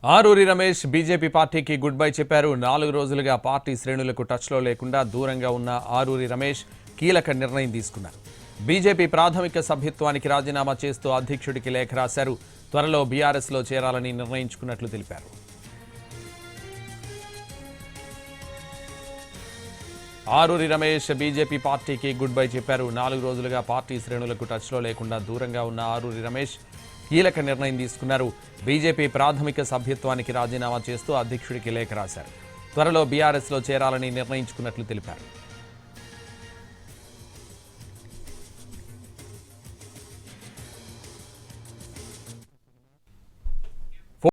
Aruri Ramesh BJP పార్టీకి good bye చెప్పారు. 4 రోజులుగా పార్టీ శ్రేణులకు టచ్లో లేకుండా దూరంగా ఉన్న ఆరూరి రమేష్ కీలక నిర్ణయం తీసుకున్నారు. బీజేపీ ప్రాథమిక సభ్యత్వానికి రాజీనామా చేస్తూ అధ్యక్షుడికి లేఖ రాశారు. త్వరలో బీఆర్ఎస్లో చేరాలని నిర్ణయించుకున్నట్లు తెలిపారు. ఆరూరి రమేష్ బీజేపీ పార్టీకి గుడ్ బై చెప్పారు. 4 రోజులుగా పార్టీ శ్రేణులకు టచ్లో లేకుండా దూరంగా ఉన్న ఆరూరి రమేష్ కీలక నిర్ణయం తీసుకున్నారు. బీజేపీ ప్రాథమిక సభ్యత్వానికి రాజీనామా చేస్తూ అధ్యక్షుడికి లేఖ రాశారు. త్వరలో బీఆర్ఎస్లో చేరాలని నిర్ణయించుకున్నట్లు తెలిపారు.